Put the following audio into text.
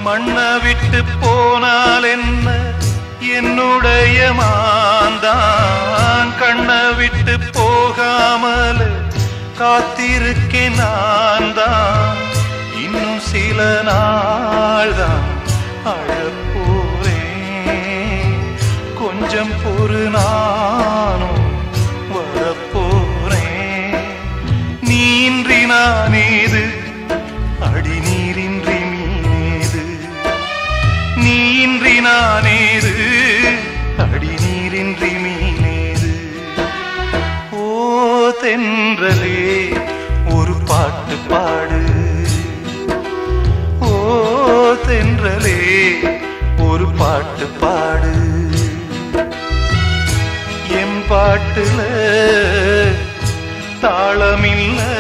மண்ணை விட்டு போனால் என்ன என்னுடைய மாந்தான் கண்ணை விட்டு போகாமல் காத்திருக்கேன் நான் தான் இன்னும் சில நாள் தான் அழப்போறேன் கொஞ்சம் பொறு நானும் வரப்போறேன் நீன்றி நானேது அடி நீரின்றி மீனேது நீன்றி நானேது அடி நீரின்றி மீனேது ஓ தென்றலே ஒரு பாட்டு பாடு ஓ தென்றலே ஒரு பாட்டு பாடு என் பாட்டுல தாளமில்லை